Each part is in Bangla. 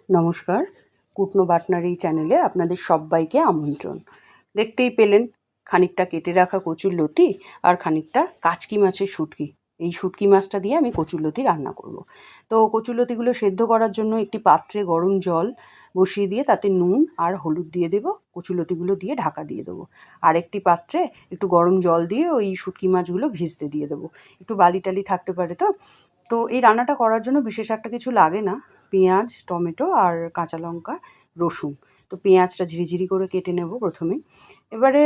নমস্কার, কুটনো বাটনার এই চ্যানেলে আপনাদের সব্বাইকে আমন্ত্রণ। দেখতেই পেলেন খানিকটা কেটে রাখা কচুরলতি আর খানিকটা কাচকি মাছের শুঁটকি। এই শুঁটকি মাছটা দিয়ে আমি কচুরলতি রান্না করব। তো কচুরলতিগুলো সেদ্ধ করার জন্য একটি পাত্রে গরম জল বসিয়ে দিয়ে তাতে নুন আর হলুদ দিয়ে দেবো, কচুরলতিগুলো দিয়ে ঢাকা দিয়ে দেবো। আর একটি পাত্রে একটু গরম জল দিয়ে ওই শুঁটকি মাছগুলো ভিজতে দিয়ে দেবো। একটু বালি টালি থাকতে পারে তো। তো এই রান্নাটা করার জন্য বিশেষ একটা কিছু লাগে না। পেঁয়াজ, টমেটো আর কাঁচা লঙ্কা, রসুন। তো পেঁয়াজটা ঝিরিঝিরি করে কেটে নেব প্রথমে। এবারে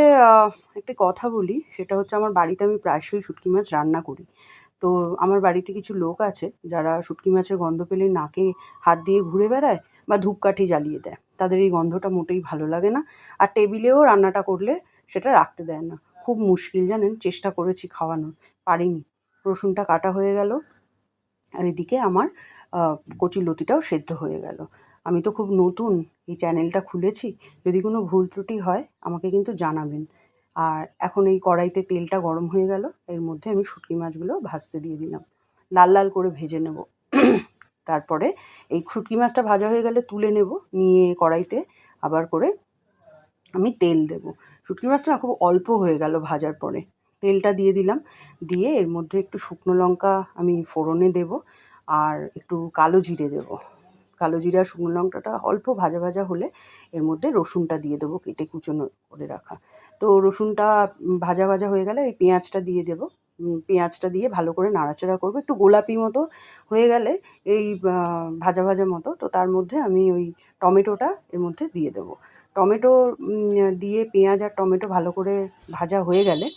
একটি কথা বলি, সেটা হচ্ছে আমার বাড়িতে আমি প্রায়শই শুঁটকি মাছ রান্না করি। তো আমার বাড়িতে কিছু লোক আছে যারা শুঁটকি মাছের গন্ধ পেলেই নাকে হাত দিয়ে ঘুরে বেড়ায় বা ধূপকাঠি জ্বালিয়ে দেয়। তাদের এই গন্ধটা মোটেই ভালো লাগে না। আর টেবিলেও রান্নাটা করলে সেটা রাখতে দেয় না। খুব মুশকিল জানেন, চেষ্টা করেছি খাওয়ানোর, পারিনি। রসুনটা কাটা হয়ে গেল আর এদিকে আমার কচুরলতিটাও সেদ্ধ হয়ে গেল। আমি তো খুব নতুন, এই চ্যানেলটা খুলেছি। যদি কোনো ভুল ত্রুটি হয় আমাকে কিন্তু জানাবেন। আর এখন এই কড়াইতে তেলটা গরম হয়ে গেল, এর মধ্যে আমি শুঁটকি মাছগুলো ভাজতে দিয়ে দিলাম। লাল লাল করে ভেজে নেব। তারপরে এই শুঁটকি মাছটা ভাজা হয়ে গেলে তুলে নেব, নিয়ে কড়াইতে আবার করে আমি তেল দেবো। শুঁটকি মাছটা না খুব অল্প হয়ে গেল ভাজার পরে। তেলটা দিয়ে দিলাম, দিয়ে এর মধ্যে একটু শুকনো লঙ্কা আমি ফোড়নে দেবো আর একটু কালো জিরে দেবো। কালো জিরে আর শুকনো লঙ্কাটা অল্প ভাজা ভাজা হলে এর মধ্যে রসুনটা দিয়ে দেবো কেটে কুচোনো করে রাখা। তো রসুনটা ভাজা ভাজা হয়ে গেলে এই পেঁয়াজটা দিয়ে দেবো। পেঁয়াজটা দিয়ে ভালো করে নাড়াচাড়া করবো। একটু গোলাপি মতো হয়ে গেলে এই ভাজা ভাজা মতো, তো তার মধ্যে আমি ওই টমেটোটা এর মধ্যে দিয়ে দেবো। টমেটো দিয়ে পেঁয়াজ আর টমেটো ভালো করে ভাজা হয়ে গেলে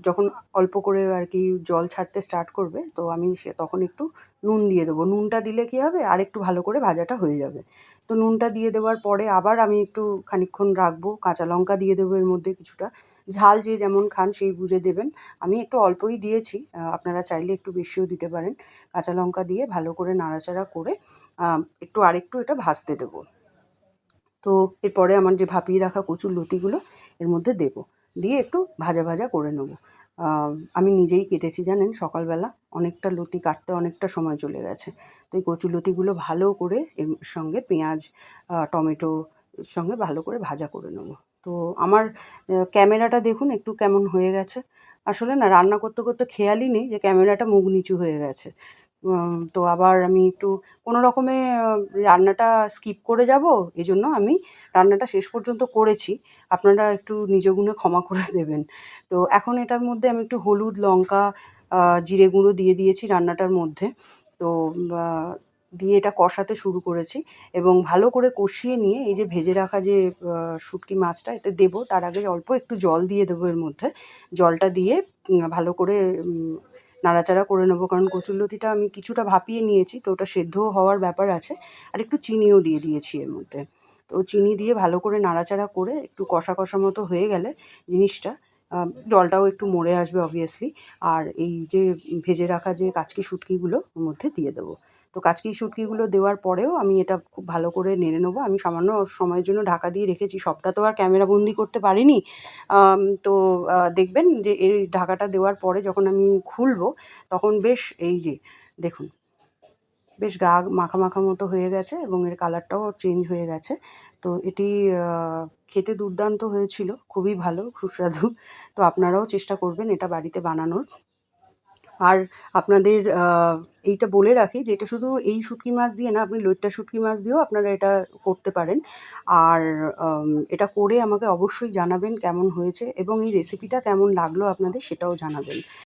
যখন অল্প করে আর কি জল ছাড়তে স্টার্ট করবে, তো আমি তখন একটু নুন দিয়ে দেবো। নুনটা দিলে কী হবে, আর একটু ভালো করে ভাজাটা হয়ে যাবে। তো নুনটা দিয়ে দেওয়ার পরে আবার আমি একটু খানিকক্ষণ রাখবো। কাঁচা লঙ্কা দিয়ে দেবো এর মধ্যে কিছুটা। ঝাল যে যেমন খান সেই বুঝে দেবেন। আমি একটু অল্পই দিয়েছি, আপনারা চাইলে একটু বেশিও দিতে পারেন। কাঁচা লঙ্কা দিয়ে ভালো করে নাড়াচাড়া করে আরেকটু এটা ভাজতে দেবো। তো এরপরে আমার যে ভাপিয়ে রাখা কচুরলতিগুলো এর মধ্যে দেবো, দিয়ে একটু ভাজা ভাজা করে নেবো। আমি নিজেই কেটেছি জানেন, সকালবেলা অনেকটা লতি কাটতে অনেকটা সময় চলে গেছে। তো এই কচুরলতিগুলো ভালো করে এর সঙ্গে পেঁয়াজ, টমেটোর সঙ্গে ভালো করে ভাজা করে নেবো। তো আমার ক্যামেরাটা দেখুন একটু কেমন হয়ে গেছে। আসলে না রান্না করতে করতে খেয়ালই নেই যে ক্যামেরাটা মুখ নিচু হয়ে গেছে। তো আবার আমি একটু কোনো রকমে রান্নাটা স্কিপ করে যাব, এজন্য আমি রান্নাটা শেষ পর্যন্ত করেছি। আপনারা একটু নিজ গুণে ক্ষমা করে দেবেন। তো এখন এটার মধ্যে আমি একটু হলুদ, লঙ্কা, জিরে গুঁড়ো দিয়ে দিয়েছি রান্নাটার মধ্যে। তো আ দিয়ে এটা কষাতে শুরু করেছি এবং ভালো করে কষিয়ে নিয়ে এই যে ভেজে রাখা যে শুঁটকি মাছটা এতে দেবো, তার আগে অল্প একটু জল দিয়ে দেবো এর মধ্যে। জলটা দিয়ে ভালো করে নাড়াচাড়া করে নেবো, কারণ কচুরলতিটা আমি কিছুটা ভাপিয়ে নিয়েছি, তো ওটা সেদ্ধও হওয়ার ব্যাপার আছে। আর একটু চিনিও দিয়ে দিয়েছি এর মধ্যে। তো চিনি দিয়ে ভালো করে নাড়াচাড়া করে একটু কষা কষা মতো হয়ে গেলে জিনিসটা, জলটাও একটু মরে আসবে অবভিয়াসলি। আর এই যে ভেজে রাখা যে কাচকি শুঁটকিগুলো ওর মধ্যে দিয়ে দেবো। তো কাচকি শুঁটকিগুলো দেওয়ার পরেও আমি এটা খুব ভালো করে নেড়ে নেবো। আমি সামান্য সময়ের জন্য ঢাকা দিয়ে রেখেছি, সবটা তো আর ক্যামেরাবন্দি করতে পারিনি। তো দেখবেন যে এই ঢাকাটা দেওয়ার পরে যখন আমি খুলবো, তখন বেশ এই যে দেখুন, বেশ গা মাখা মাখা মতো হয়ে গেছে এবং এর কালারটাও চেঞ্জ হয়ে গেছে। তো এটি খেতে দুর্দান্ত হয়েছিল, খুবই ভালো সুস্বাদু। তো আপনারাও চেষ্টা করবেন এটা বাড়িতে বানানোর। আর আপনাদের এইটা বলে রাখি যে এটা শুধু এই শুঁটকি মাছ দিয়ে না, আপনি লইট্টা শুঁটকি মাছ দিয়েও আপনারা এটা করতে পারেন। আর এটা করে আমাকে অবশ্যই জানাবেন কেমন হয়েছে এবং এই রেসিপিটা কেমন লাগলো আপনাদের সেটাও জানাবেন।